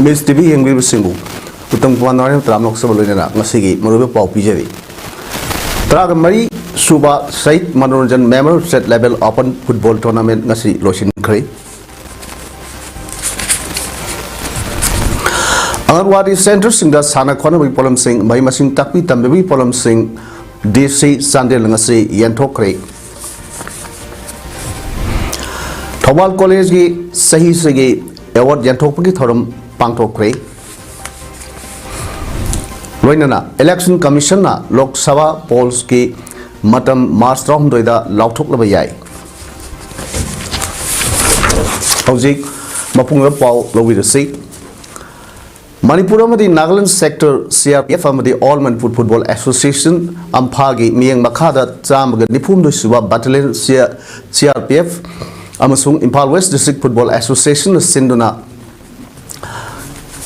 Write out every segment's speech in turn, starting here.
Miss TV yang lebih singgu, utang puan orang teram nok sebelum ini nak masih merubah pau pijari. Terakhir mari Suba Said Manoranjan Member State Level Open Football Tournament ngasih losin kri. Angarwadi Center singda sana kona bagi polam sing, mai masing takwi tambe bagi polam sing DC Sandel ngasih yentok kri. Thawal College ki sahi segi award yentok bagi thorum pangtok kri. Loinana Election Commission na Lok Sabha polls ki matam March round doida lauthok laba yai. Hojik mapung pau lowi resi. Manipur amadi Nagaland sector CRPF amadi All Manipur Football Association ampagi miyang makada chamaga nipum do suba battalion CRPF amasung Impal West District Football Association sinduna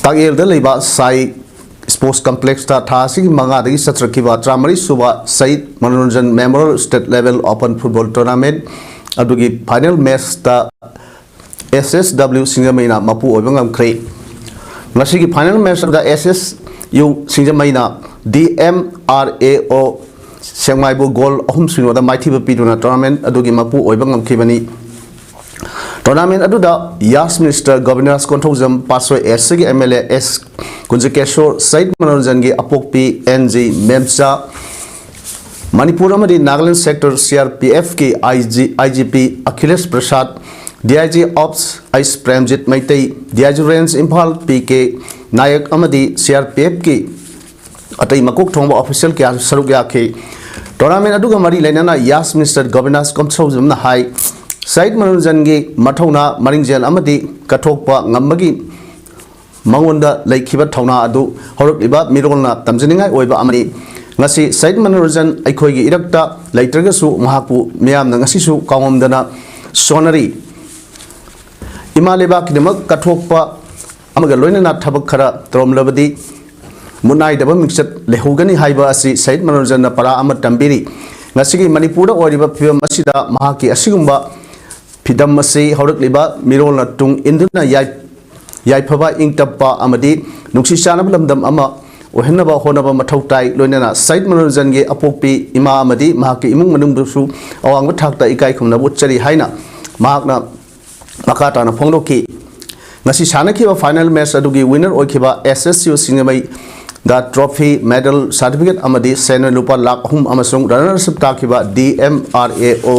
tagel da leiba sai Sports Complex ta thasi manga dagi satrakiba tramari suba Said Manoranjan Memorial State Level Open Football Tournament adugi final match ta SSW Singamina mapu oibangam kre ngasigi final match da SSU Singamina DMRAO Sengmaibu goal ahum sinoda maithiba piduna tournament adugi mapu oibangam khibani tournament aduda Yas Minister Governors Control Pasoi SG MLA S Kunjikeshwar Said Manoranjan gi apokpi NG Memsa Manipur amadi Nagaland sector CRPF ki IGP Akhilesh Prasad DIG Ops Ice Premjit Maitei DIG Range Impal PK Nayak amadi CRPF ki atai makok thongba official ki saruk yakhe tournament aduga mari lainana Yas Minister Governors Control na hai Said Manoranjan gi mathona maringjel amadi kathokpa ngambagi Mangonda laikhiba thauna adu horokliba mirolna tamjiningai oiba amani ngasi Said Manoranjan aikhoigi irakta laitragasu mahapu miyamna ngasi su kawamdana sonari imaleba kidemak kathokpa amaga loinana thabak khara tromlabadi munai daba mixat lehugani haiba asi Said Manoranjan na para ama tambiri ngasigi Manipura oiba phibam asida mahaki asigumba phidam masi horokliba mirolna tung induna yaifaba ingtappa amadi nungsi chanab lamdam ama ohenaba honaba mathautai loinana Said Manoranjan ge apokpi ima amadi mahaki imung manungdusu awang thakta ikai khumna butchari haina mahakna makata na phongdoki ngasi sanakhiba final match adugi winner oikhiba SSU Singamai da trophy medal certificate amadi sena lupa lakh hum amasung runners up takhiba DMRAO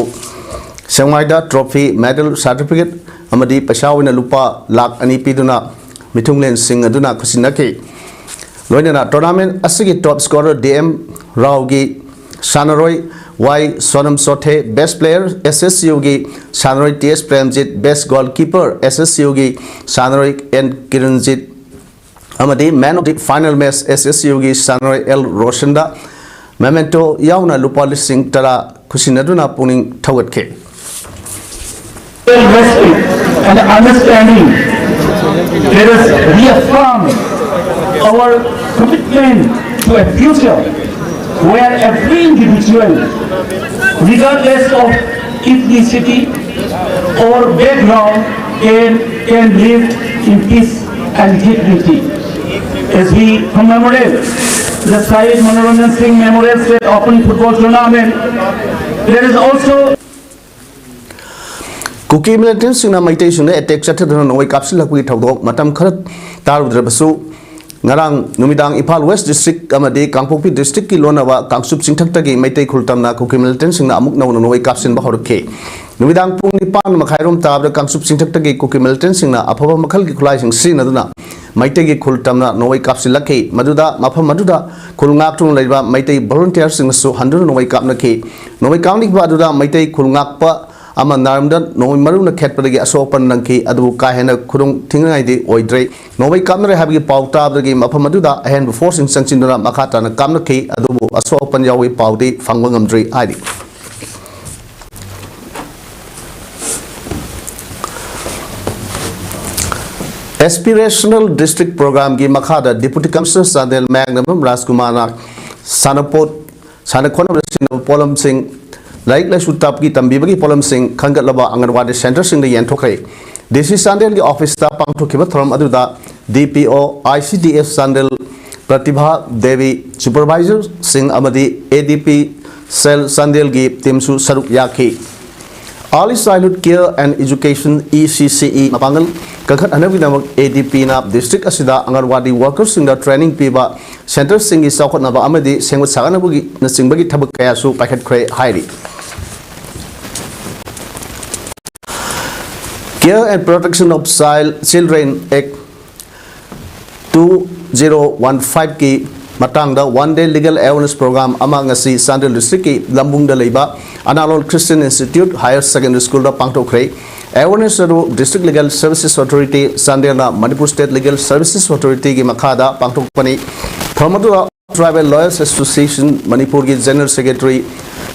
Sangmaida trophy medal certificate amadi pasawina lupa lakh ani piduna mithunglen sing aduna khusinake loinana tournament asigi top scorer DM Rao gi Sanaroi Y Sonam Sothe best player SSU gi Sanaroi TS Premjit best goalkeeper SSU gi Sanaroi N Kiranjit amadi man of the final match SSU gi Sanaroi L Roshanda memento yauna lupa lising tara khusinaduna puning thawatke respect and understanding, let us reaffirm our commitment to a future where every individual, regardless of ethnicity or background, can live in peace and dignity. As we commemorate the Said Manoranjan Singh Memorial State Open Football Tournament, there is also Kuki militants singna maitai singna attack chatadana noi kapsilakui thawdok matam kharat tarudrabasu ngarang numidang Impal West District amadi Kangpokpi District ki lonawa Kangsup Singthaktagi maitai khultamna Kuki militants singna amuk nawna noi kapsin ba horke numidang pung nipan makhairom tabra Kangsup Singthaktagi Kuki militants singna aphaba makhal ki khulai sing sinaduna maitai ki khultamna noi kapsilakhe maduda mafam maduda khulngak tung leiba maitai volunteers singna su handru noi kapnakhe noi kauni ba aduda maitai khulngak pa ama naramda noi maruna khetpadagi asopan nangki adu kahena khurung thingai di oidre noi kamre habgi pauta abdagi mafam aduda ahen forcing sancinduna makhata na kamnaki adu asopan yawi paudi fangwangamdri aidi Aspirational District Program ki makhada Deputy Commissioner Sadel Magnum Rajkumar Sanapot Sanakhona Polam Singh Like la sutap ki tambi bagi polam sing khangat laba anganwadi center sing de yan thokre DC Sandel ki office ta pang thokhiba thoram aduda DPO ICDF Sandel Pratibha Devi Supervisor Singh Amadi ADP Cell Sandel Gi Timsu Saruk Yaki Early Childhood Care and Education ECCE Mapangal Kakhat Anavinam ADP na District Asida Angarwadi Workers in the Training Piba Center Singi Sakot Nava Amadi Sengut Saganabugi Nasingbagi Tabakayasu Paket Kre Hairi Care and Protection of Children Act 2015 ki matangda one day legal awareness program among asi Sandel district ki lambung da leiba Analol Christian Institute Higher Secondary School da pangtokre awareness ro District Legal Services Authority Sandel na Manipur State Legal Services Authority ki makhada pangtokpani Thamadu Tribal Lawyers Association Manipur ki General Secretary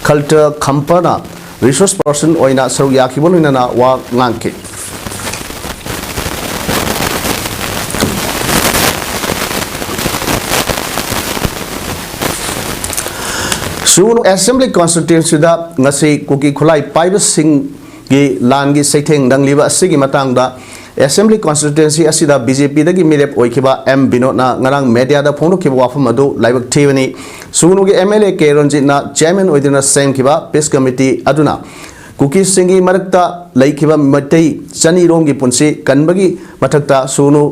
Khalta Khampana resource person oina saru yakibon na wa ngangke Soon Assembly Constituency da ngasi kuki khulai paiba sing gi langi saitheng dangliba asigi matangda Assembly Constituency asida BJP da gi mirep oikiba M Binod na ngarang media da phonu kiba wafam adu laibak thewani sunu gi MLA K Ranjit na chairman oidina sem kiba peace committee aduna kuki singi marakta laikiba matei chani rom gi punsi kanbagi mathakta sunu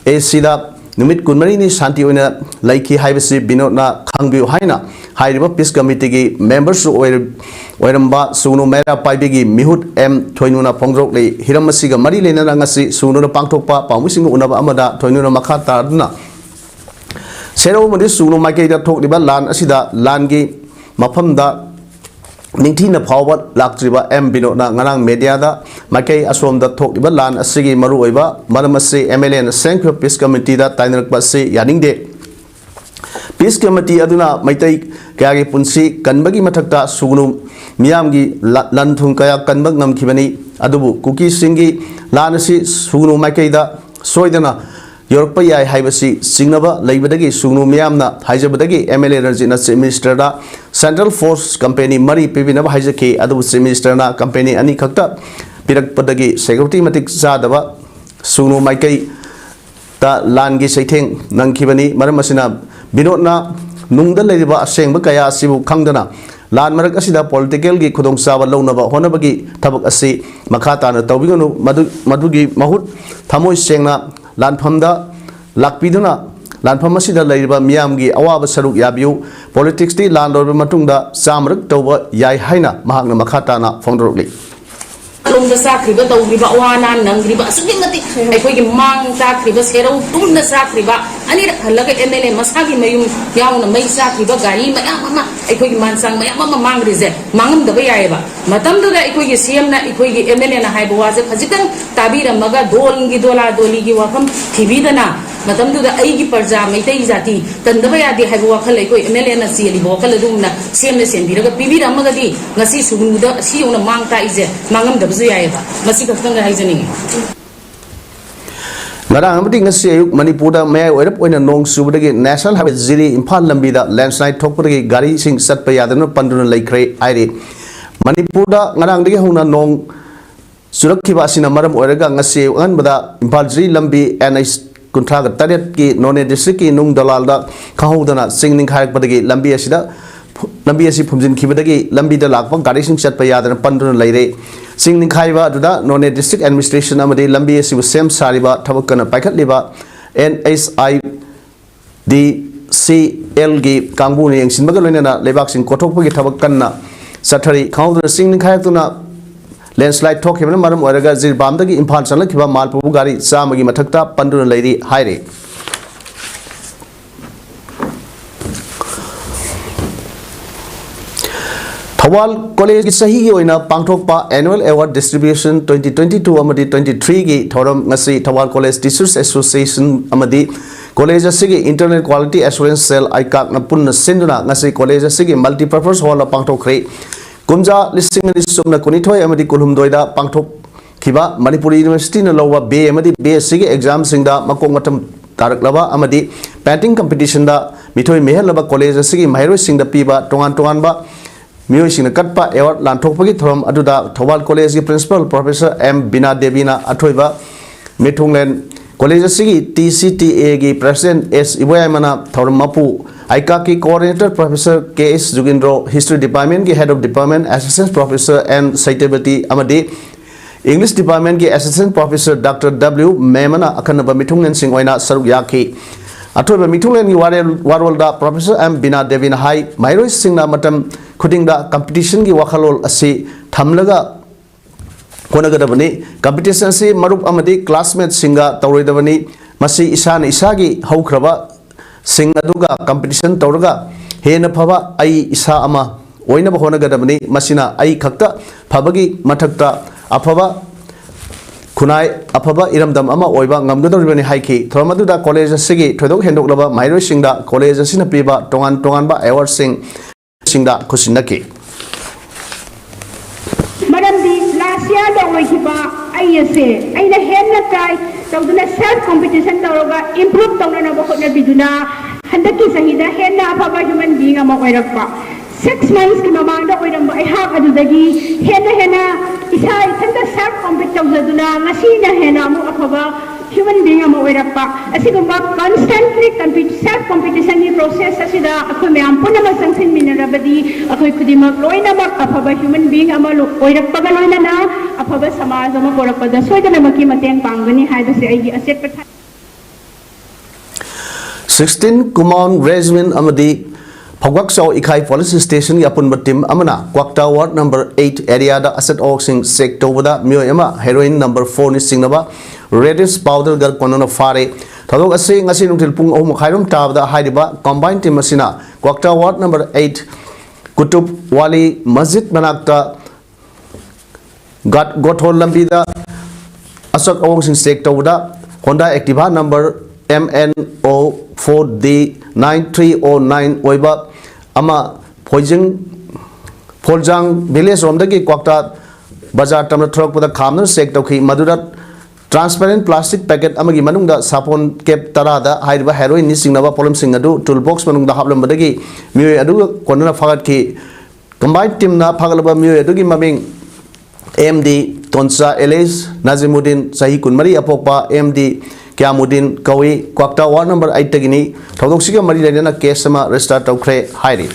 asida numit kunmari ni shanti oina laiki haibasi Binod na khangbiu haina Hairiba Peace Committee ki members oiramba sunu mera paibigi mihut M thoinuna pongrok le hiramasiga mari lena ngasi sunu na pangthokpa pamusinga unaba amada thoinuna makhata aduna sero modi sunu maikei da thokliba lan asida lan gi mafamda ningthina phawat laktriba M Binod na ngarang media da maikei asom da thokliba lan asigi maru oiba maramasi MLA na Sankyo Peace Committee da tainrakpa se yaningde Peace Committee aduna maitai kaya punsi kanbagi mathakta sugunu miyamgi lanthung kaya kanbag namkhibani adubu kuki singi lanasi sugunu maikaida soidana yorpa yai haibasi singnaba leibadagi sugunu miyamna haijabadagi MLA Ranjina Chief Minister da Central Force Company mari pibinaba haijaki adubu Chief Minister na company ani khakta pirakpadagi security matik zadaba sugunu maikai ta langi saitheng nangkhibani maramasina Binod na nungda leriba asengba kaya asibu khangdana lan marak asida political gi khudong sawa launaba honabagi thabak asi makhata na tawbigonu madugi mahut thamoi sengna lanphamda lakpiduna lanpham asida leriba miyam gi awaba saruk yabiu politics ti lan lorba matungda samrak tawba yai haina mahakna makhata na phongdorli Lungda sakriba tawriba wana nangriba asugin mati aikoy mang sakriba sero tumna sakriba ani halaga MLA masagi mayum yauna may sakriba gari mayam mama aikoy mansang mayam mama mangrize mangam daba yaiba matam da aikoy CM na aikoy MLA na haiba waje khajikan tabira maga dolngi dola doligi wafam thibidana matam da aigi parja maitai jati tandaba yadi haiba wakhal aikoy MLA na siali bokal dumna CM na sendiraga bibira magadi ngasi sugnuda siuna mangta ije mangam daba masih kaftan gai jani Ngarang amati ngasi ayuk Manipur da may oirap oina nong subadagi National Highway Ziri Imphal lambi da landslide thokpadagi gari sing satpa yadana panduna laikre aire Manipur da ngarang dagi hona nong surakhiba asina maram oiraga ngasi angan bada Imphal Ziri lambi NH kunthraga taret ki None district ki nung dalal da khahodana singning khayak padagi lambi asida lambi asi phumjin khibadagi lambi da lakpa gari sing satpa yadana panduna laire Singning Khaiba Duda None District Administration Amadi Lambi Asi Sem Sariba Tabakana Pakat Liba NSI DCL Gi Kangbu Yang Sinbagalena Lebak Sing Kotokpagi Tabakana Satari Count Singning Khayatuna landslide talk him Madam Oraga Zir Bamdagi Impan Salakiba Malpu Gari Samagi Matakta Panduna Lady Haire Thawal College Sahi Oina Pangthokpa Annual Award Distribution 2022 Amadi 23 gi Thoram ngasi Thawal College Teachers Association Amadi College asigi Internal Quality Assurance Cell Aikak na punna sinduna ngasi College asigi Multipurpose Hall Pangthokre Kumja listing ni sumna kunithoi amadi kulhumdoida Pangthok kiba Manipur University na lawa B amadi BSc gi exam singda makong matam taraklaba amadi painting competition da mithoi mehelaba college asigi mairoi singda piba tongan ba Mio sing katpa award lanthokpagi thorom aduda Thawal College Principal Professor M Bina Devina Athoiba Mithunglen college asigi TCTA gi president S Iboyamana thorum mapu aika ki coordinator professor KS Jugindro history department ki head of department assistant professor and saitebati amadi English department ki assistant professor Dr W Memana akanaba mithunglen sing oina saruk yakhi athoiba mithunglen gi warolda professor M Bina Devin hai mairoi singna matam khudingda competition gi wakhalol asi thamlaga konagadabani competition si marup amadi classmates singa tawroidabani masi isana isagi haukraba sing aduga competition tawraga hena phaba ai isa ama oina ba honagadabani masina ai khakta phabagi mathakta afaba kunai afaba iramdam ama oiba ngamgadoribani haiki thoramaduda college asigi thodok hendoklaba mairoi singda college asina piba tongan ba award singda khusinaki Asia da oikiba ayase aina henna try tawduna self competition tawroga improve tawna ba khotna biduna handaki sahida henna afaba human being ama oirakpa 6 months ki mamanda oiram ai ha adudagi henna isa ithanda self compete tawduna ngasina henna amu afaba human being ama oirakpa asigumba constantly self competition ni process asida akoi myam puna ma sangsin minarabadi akoi kudima loina ma afaba human being ama oirakpa ga loina na afaba samaj ama korakpada soidana maki mateng panggani haibase ai asset patha 16 Kumon Regiment amadi Phogwak Saw Ikai Police Station yapun batim amana Kwakta Ward number 8 area da asset auction sector wada mioyama heroin number 4 ni singnaba reddish powder gar konono fare thadok ase ngasi nungtil pung ahum khairum tabda haidiba combined team asina Kwakta Ward number 8 Kutub Wali Masjid manakta Gothol Lambida asset auction sector wada Honda Activa number MNO4D9309 oiba ama Poljang village romdagi Kwakta bazar tamna throk pada khamna sek tawki madura transparent plastic packet amagi manungda sapon cap tarada haiba heroin ni singnaba problem singadu toolbox manungda hablambadagi mioi adu konana fagat ki combined team na phagalaba mioi adugi maming MD Tonsa Elis Nazimuddin Sahi Kunmari apokpa MD Kyamuddin Kawi Kwakta Ward number 8 tagini thaudoksiga mari lainana case sama register tawkhre hairi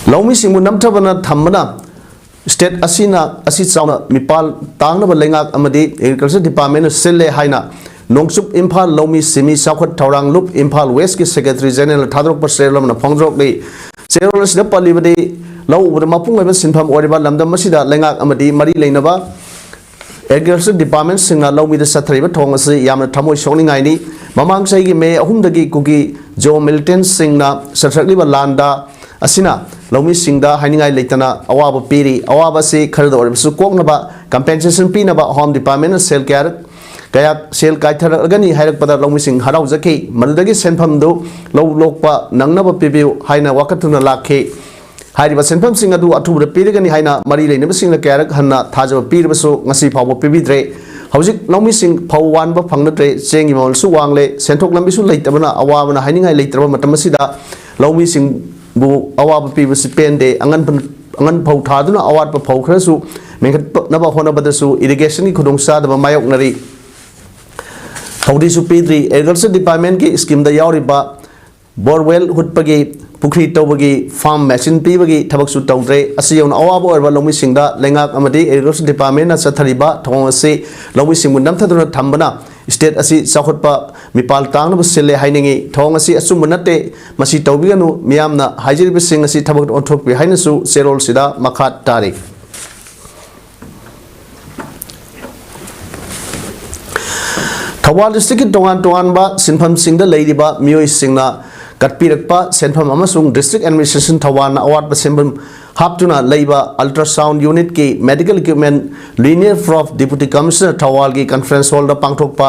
Laumi singmu namthabana thammana state asina asi chauna mipal tangnaba lengak amadi agriculture department sille haina nongsup Imphal Laumi Simi Sakhot Thaurang Lup Imphal West ki secretary general thadrok pasrelom na phongrok le Serol sida palibadi lau ubra mapung eba sinpham oriba lamdam masida lengak amadi mari leinaba agriculture department singna laumi da sathriba thong ase yamna thamoi sokningai ni mamang sai gi me ahumdagi kugi jo militant singna sathrakliba landa asina laumi singda hainingai leitana awaba piri awaba se kharda orbisu koknaba compensation pinaba home department sel kaya sel kaithar agani hairak pada laumi sing harau jaki madudagi senpham do law lokpa nangnaba pibiu haina wakatuna lakhe hairiba senpham sing adu athubra pirigani haina mari leinaba singna kayarak hanna thajaba pirbasu ngasi phawbo pibidre hojik laumi sing phawwan ba phangnatre chengi mol su wangle senthok lambi su leitabana awabana hainingai leitraba matamasida laumi sing bu awaba pibasi pende angan phau thaduna awat pa phau khrasu mengkat naba hona badasu irrigation ki khudong sa daba mayok nari Haudi Supidri Agriculture Department ki scheme da yauriba borewell hutpagi pukri tawbagi farm machine pibagi thabak su tawdre asiyon awabo orba lomi singda lengak amadi Agriculture Department na sathariba thong ase lomi singmu namthaduna thambana state asi sakhotpa mipal tangna basile hainingi thong asi asumnate masi tawbiganu miyamna haijiriba sing asi thabak onthokpi hainasu serol sida makhat tari Thawal district tongan ba sinpham singda leidiba mioi singna katpirakpa senpham amasung district administration Thawal award ba sembam haptuna leiba ultrasound unit ki medical equipment linear prof deputy commissioner Thawal ki conference hall da pangthokpa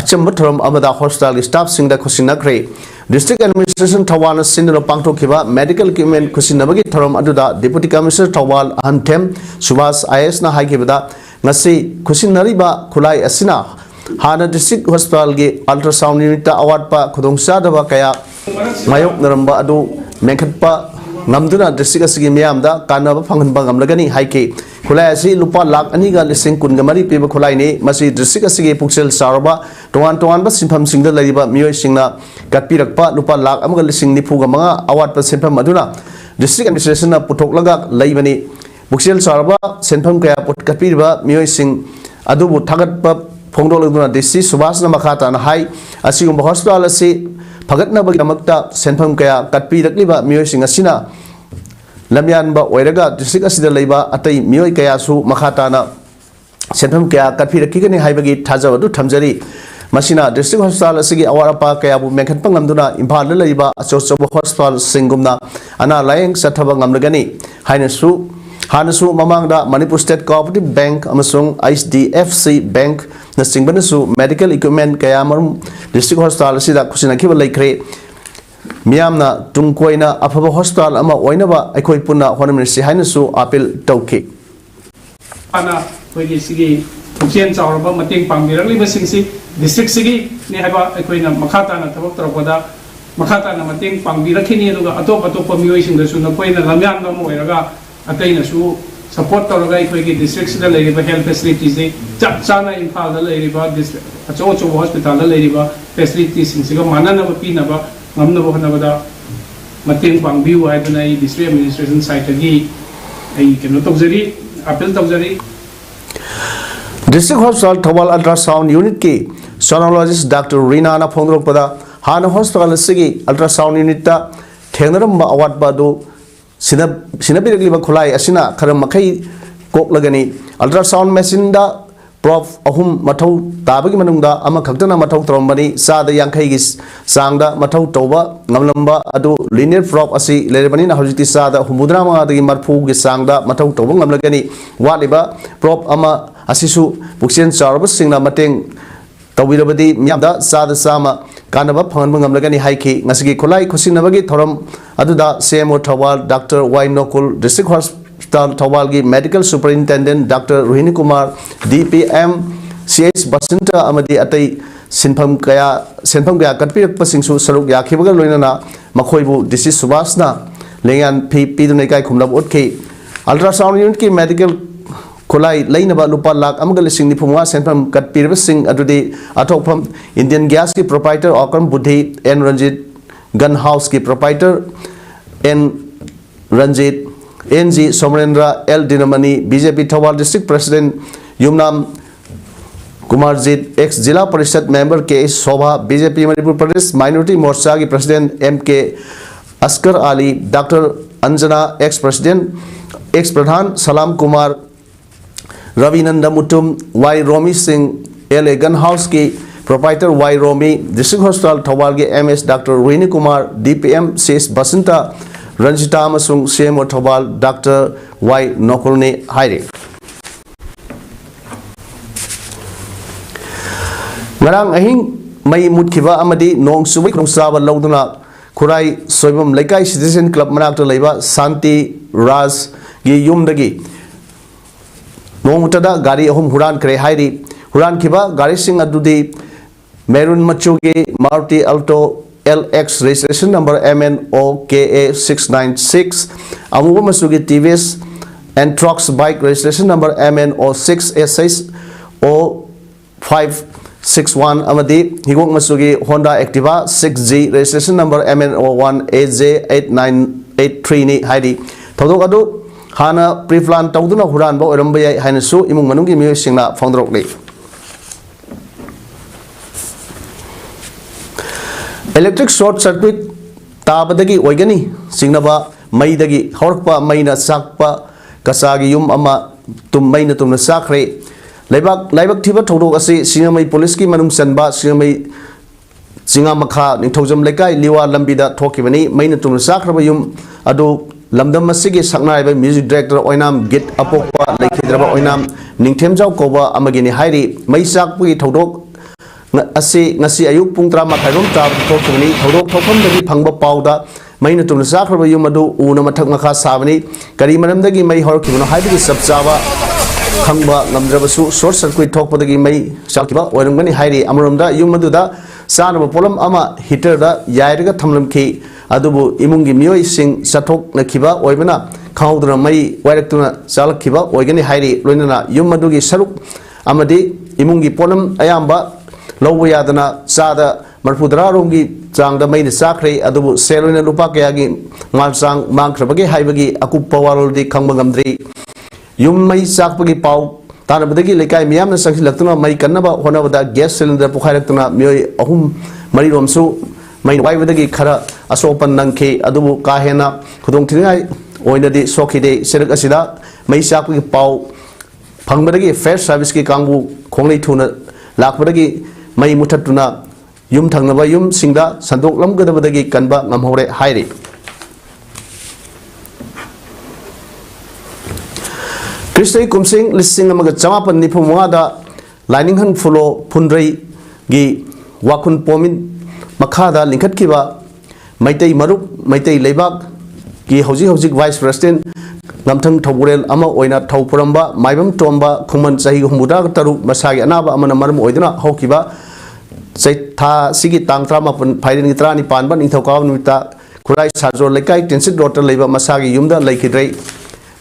achamba thoram amada hospital staff singda khusinakre district administration Thawal na sindro pangthokhiba medical equipment khusinabagi thoram aduda deputy commissioner Thawal Ahantem Subhas IS na haigibada ngasi khusinariba khulai asina Hana district hospital ge ultrasound unit ta award pa khudong sa daba kaya mayok naramba adu mengkhatpa ngamduna district asigi miyamda kanaba phanghanba ngamlagani haike khulai asi lupa lakh ani ga lising kun ga mari piba khulai ni masi district asigi puksel sarba tongan tongan ba sinpham singda lariba miyoi singna katpirakpa lupa lakh amaga lising nifu ga manga awat pa sinpham aduna district administration na puthok laga laibani puksel sarba sinpham kaya put katpirba miyoi sing adubu thagat pa phongdol aduna DC Subhas na makhata na hai asigumba hospital asi Pagatna bagi namakta senpham kaya katpi rakliba miyoi sing asina lamyan ba oiraga district asida leiba atai miyoi kaya su makhata na senpham kaya katpi rakigani haibagi thajawadu thamjari masina district hospital asigi awarapa kaya bu mengkhan pangamduna imphal leiba achochoba hospital singumna ana layeng sathaba ngamlagani hainasu hanasu mamangda Manipur State Cooperative Bank amasung HDFC Bank na singbanasu medical equipment kaya marum district hospital asida kusina khiba laikre miyamna tungkoina afaba hospital ama oinaba aikoi punna honaminisi hainasu appeal tauki ana koigi sigi puksien chawraba mating pangbirangli basingsi district sigi ni haba aikoina makhata na thabak tarakoda makhata na mating pangbirakhini aduga atop atop miyoi singdasu na koina lamyan na moiraga atai su support tawraga aikoigi district sida leiriba health facilities ni chap chana imphal da leiriba district acho acho hospital da leiriba facilities singsiga manana ba pinaba ngamna ba hanabada mating pangbiu haidana I district administration site gi ai keno tawjari appeal tawjari District Hospital Thawal Ultrasound Unit ki sonologist Dr. Rina na phongdrok pada hana hospital asigi ultrasound unit ta thengnaram ba awat ba do sinabiragli khulai asina kharam makhai kok lagani ultrasound machine da prof ahum mathau tabagi manungda ama khaktana mathau trombani sada yankhai gi sangda mathau toba ngamlamba adu linear prof asi lerebani na hojiti sada humudra ma dagi marfu gi sangda mathau toba ngamlagani waliba prof ama asisu buksien charba singna mateng tawirabadi myamda sada sama kanaba phangan ngamlagani haiki ngasigi khulai khusinabagi thoram aduda CMO Thawal Dr. Y Nokul District Hospital Thawal gi Medical Superintendent Dr. Rohini Kumar DPM CS Basinta amadi atai sinpham kaya katpirak pasingsu saruk yakhibaga loinana makhoibu DC Subhasna lengan pidunai kai khumlab otki ultrasound unit ki medical khulai leinaba lupa lakh amaga lising nipumwa senpham katpirba sing adudi athokpham Indian Gas ki proprietor Okam Budhi N Ranjit Gun House ki proprietor N Ranjit NG Somarendra L Dinamani BJP Thawal District President Yumnam Kumarjit ex Jila Parishad member K Shobha BJP Manipur Pradesh Minority Morcha ki President MK Askar Ali Dr. Anjana ex President ex Pradhan Salam Kumar Ravinanda Mutum Y Romi Singh LA Gun House ki proprietor Y Romi District Hospital Thawal ki MS Dr. Rohini Kumar DPM CS Basinta Ranjita amasung CMO Thawal Dr. Y Nokulni haire ngarang ahing mai mutkiba amadi nong subai nongsawa lawduna khurai soibam laikai citizen club manakta leiba Santi Raj gi yumdagi nongmutada gari ahum huran kre hairi huran kiba gari sing adudi Maroon Machugi Maruti Alto LX registration number MNOKA 696 Amuba Masugi TVS and Trucks bike registration number MNO6SS 0561 Amadi Higong Masugi Honda Activa 6G registration number MNO1AJ8983 ni haidi Thodok adu hana pre-plan tawduna huran ba oiramba yai hainasu imung manunggi miyoi singna phongdrokli electric short circuit tabadagi oigani singnaba maidagi horkpa maina sakpa kasagi yum ama maina tumna sakre laibak thiba thodok asi singamai police ki manung sanba singamai singamakha ningthojam lekai liwa lambida thokibani maina tumna sakraba yum adu lamdam masigi saknaiba music director oinam git apokpa laikhidraba oinam ningthemjau koba amagini hairi mai sakpui thodok asi ngasi ayuk pung 3 rom ta thokni thodok thokham dagi phangba pauda maina tumna sakraba yum adu una mathak makha sabani kari manam dagi mai horkibano haibigi sabchaba khangba ngamdrabasu short circuit thokpadagi mai sakiba oirangani hairi amromda yum aduda sanaba polam ama heater da yairaga thamlamki अदुबु इमुंगी मियोई Singh चथोक नखिबा ओइबना खाउदना May वाइरक्तुना चालखिबा ओइगनि हाइरि लोइनना yum मदुगी सरुक अमदि इमुंगी पोनम अयाम्बा लौबो यादना चादा मरफुदरा रोंगी चांगदा मई चाख्रे अदुबु सेलोइना लुपा कयागी माल चांग मांगख्रबगे हाइबगी अकुप्पा वारोलदि खंगबा ngamdri yum मई चाकपगी पाउ तानबदगी लेकाय मियामना संखिलक्तुना मई कन्नबा होनबदा gas cylinder पुखाइरक्तुना मियोई अहुम मरी रोमसु मई वाइबदगी खरा असोपन नंखे अदुबु काहेना खुदोंग थिनाय ओइनदि सोखिदे सिरक असिदा मई चाकपगी पाउ फंगबदगी fair service की कांगबु खोंगलै थुना लाखबदगी मई मुथतुना युम थंगनबा युम सिंगदा संदोकलमगदबदगी कनबा ngamhore हाइरि Kristoi kumsing listing amaga chamapan nipumwada lining fulo phunrei gi wakun pomin makhada lingkhat kiba maitai marup maitai leibak gi hojik vice president ngamthang thogurel ama oina thaupramba maibam tomba khungman chahi humuda taru masagi anaba amana maram oiduna hokiba sai tha sigi tangtra ma phaidin trani panba ningthaukaw numita khurai sajor lekai tensit daughter leiba masagi yumda laikidrei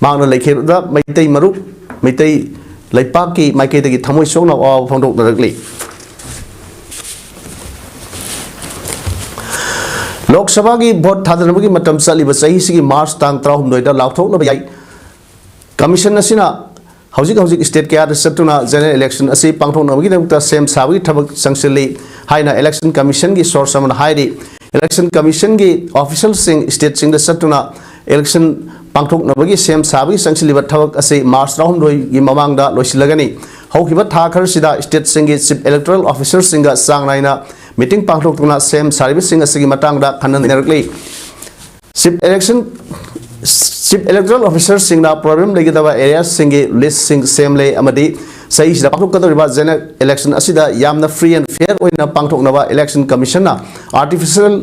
मांगना लेखेदा मैतई मरुप मैतई लैपाक की माइकेदगी थमोय सोना फोंदोकनरगली लोकसभा की vote थादनबगी मतम चलिब सही सिगी मार्च तांग 13 लाउथोकनब याई commission असिना हौजिक state कया सतुना general election असि पांगथोकनबगी दमता सेम साबगी थबक संगसिली हाइना इलेक्शन कमीशन की सोर्स समन हाइरि इलेक्शन कमीशन की ऑफिशियल सिंग स्टेट सिंग सतुना इलेक्शन पांगथोकनबगी सेम साबगी संगसिलिबा थबक असि मार्च 13 की ममांगदा लोइसिलगनी हौखिबा था खरसिदा स्टेट सिंग चीफ इलेक्टोरल ऑफिसर सिंगा सांगनाइना मीटिंग पांगथोकना सेम सर्विस सिंग असि मतंगदा खननरगली चीफ इलेक्टोरल ऑफिसर सिंगना प्रॉब्लम लेगदबा एरिया सिंगी लिस्ट सिंग सेमले अमदी सही सिदा पांगथोकदरिबा जनरल इलेक्शन असिदा यामना फ्री एंड फेयर ओइना पांगथोकनबा election commission artificial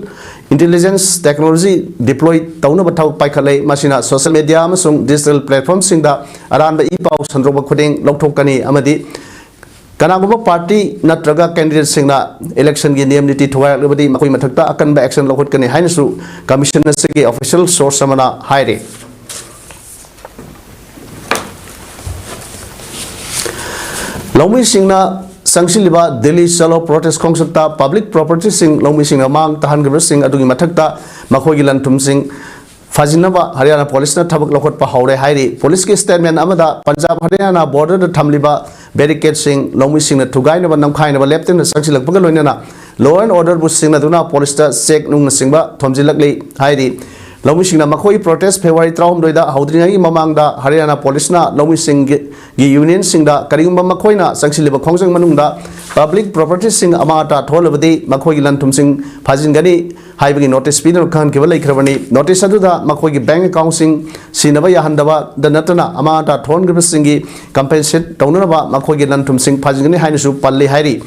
intelligence technology deploy तौनब थाव पाइखलै मसिना सोशल मीडिया अमसुंग डिजिटल प्लेटफॉर्म सिंगदा अरानबा ई-पाउ संद्रोब खुदेंग लौथोकनी अमदी कनागुबा पार्टी नत्रगा कैंडिडेट सिंगना इलेक्शन की नियम नीति थुगायलबदी मखोय मथक्ता अकनबा एक्शन लौखटकनी हाइनसु कमीशन सिगी ऑफिशियल सोर्स समना हाइरे लौमी सिंगना संगसिलिबा दिल्ली चलो प्रोटेस्ट खोंगसता पब्लिक प्रॉपर्टी सिंग लौमी सिंग मांग तहनगब सिंग अदुगी मथक्ता मखोय गी लंथुम सिंग फाजिनबा हरियाणा पुलिस ना थबक लौखटपा हौरे हाइरि पुलिस की स्टेटमेंट अमदा पंजाब हरियाणा बॉर्डर द थमलिबा बैरिकेड सिंग लौमी सिंग ना थुगाइनबा नमखाइनबा लेफ्टन संगसिलकपगा लोइनना लॉ एंड ऑर्डर बु सिंग दुना पुलिस ता चेक नुंग सिंगबा थमजिलकली हाइरि लौमी सिंग ना मखोय प्रोटेस्ट फेब्रुआरी 13 दा हौद्रिङागी ममांगदा हरियाणा पुलिस ना लौमी सिंग गी यूनियन सिंग दा करिगुंबा मखोयना संगसिलिबा खोंजंग मनुंगदा पब्लिक प्रॉपर्टी सिंग अमाटा थोलबदी मखोय गी लंथुम सिंग फाजिनगनी हाइबगी नोटिस पीदन खान केबल लेखरबनी नोटिस अदुदा मखोय गी बैंक अकाउंट सिंग सिनबा याहंदबा द नतना अमाटा थोनगब सिंगी कंपेंसेट तौनबा मखोय गी लंथुम सिंग फाजिनगनी हाइनसु पल्ली हाइरि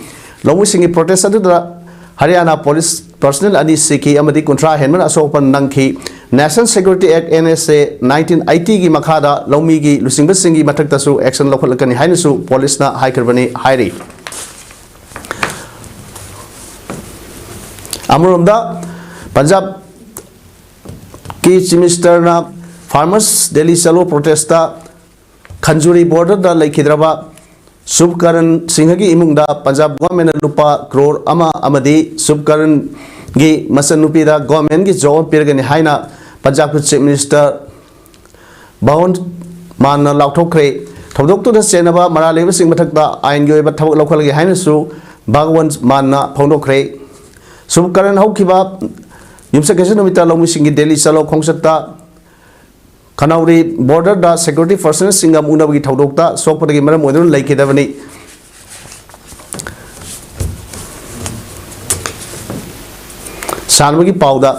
लौमी सिंग प्रोटेस्ट अदुदा हरियाणा पुलिस पर्सनल अनि सिकी अमदी कुंट्रा हेनमन असोपन नंखी नेशनल सिक्योरिटी एक्ट NSA 1980 की मखादा लौमी की लुसिंग सिंगी मथक्तसु एक्शन लौखलकनी हाइनसु पुलिसना हाइकरबनी हाइरि अमरोमदा पंजाब की चीफ मिनिस्टर ना फार्मर्स दिल्ली चलो प्रोटेस्टा खंजूरी बॉर्डर दा लेखिद्रबा शुभकरण सिंह की इमुंगदा पंजाब गवर्नमेंट लुपा करोड़ अमदी शुभकरण की मसन नुपीदा गवर्नमेंट की जॉब पिरगनी हाइना पंजाब के चीफ मिनिस्टर बावन मान लाउथोखरे थौदोक्तुदा सेनबा मरा लेब सिंह मथक्ता आइन की ओइबा थबक लौखलगे हाइनसु भगवन मानना फोंदोखरे शुभकरण हौखिबा युमसकेसन नुमिता लौमी सिंह दिल्ली चलो खोंगसता खनौरी बॉर्डर दा सिक्योरिटी पर्सनल सिंगा मुनबगी थौदोक्ता सोकपदगी मरम ओइदुन लेखिदबनी सानबगी पाउदा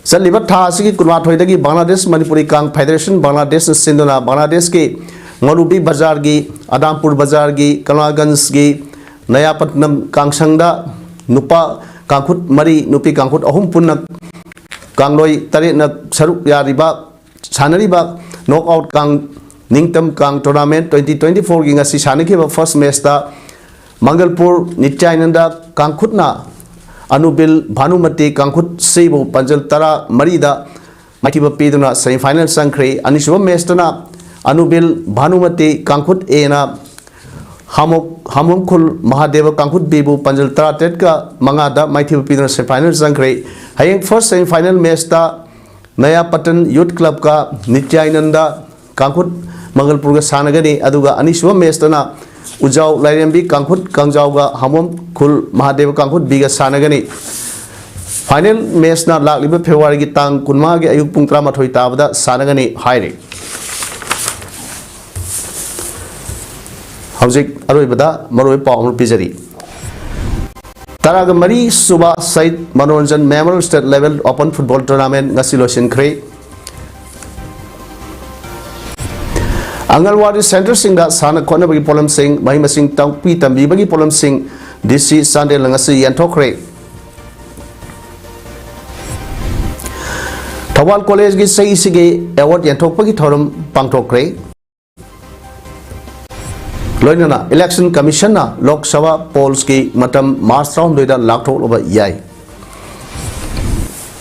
चलिबा था असगी कुनवाथोइदगी बांग्लादेश मणिपुरी कांग फेडरेशन बांग्लादेश सिंदुना बांग्लादेश की मरुबी बाजार की आदामपुर बाजार की कलवागंज की नयापट्टनम कांगसंगदा नुपा कांखुट मरी नुपी कांखुट अहुम पुन्ना कांगलोई तरेना सरुक यारिबा सानरिबा नॉकआउट कांग निंगतम कांग टूर्नामेंट 2024 की ngasi सानखिबा फर्स्ट मैच दा मंगलपुर नित्यानंदा कांखुटना अनुबिल भानुमती कांखुट सेबु पंजल तरा मरीदा माइथिब पीदुना सेमीफाइनल संख्रे अनिसुब मैचतना अनुबिल भानुमती कांखुट एना हामुखुल महादेव कांखुट बीबु पंजल तरा टेट का मंगादा माइथिब पीदुना सेमीफाइनल संख्रे हयेंग फर्स्ट सेमीफाइनल मैचता नया पटन यूथ क्लब का नित्यानंदा कांखुट मंगलपुर का सानगनी अदुगा अनिसुब मैचतना उजाव लाइरेंबी कांखुट कंजावगा हामुम खुल महादेव कांखुट बीगा सानगनी फाइनल मैचना लालिब फेब्रुवारी की तांग कुनमा के अयुक पुंग 13 ताबदा सानगनी हाइरे हौजिक अरोइबदा मरोइ पाउ पिजरी तराग मरी सुबा साइड मनोरंजन memorial state level open football tournament ngasi losinkhre Angalwadi Center Singda Sana Kona bagi polam sing mahi masing tangpi tambi bagi polam sing DC Sunday langasi yanthokre Thawal College gi sei sige award yanthok bagi thorum pangthokre Loinana Election Commission na Lok Sabha polls ki matam March round doida lakthok loba yai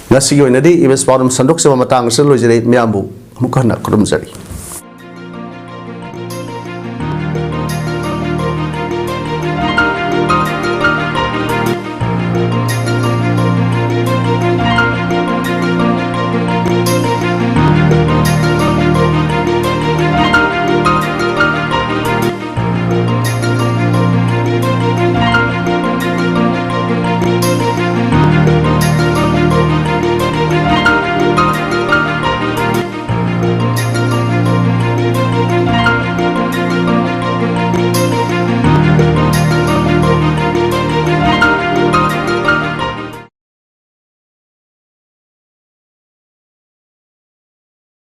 ngasi yoinadi ibes parum sandok seba matang se lojire myambu mukana krum jari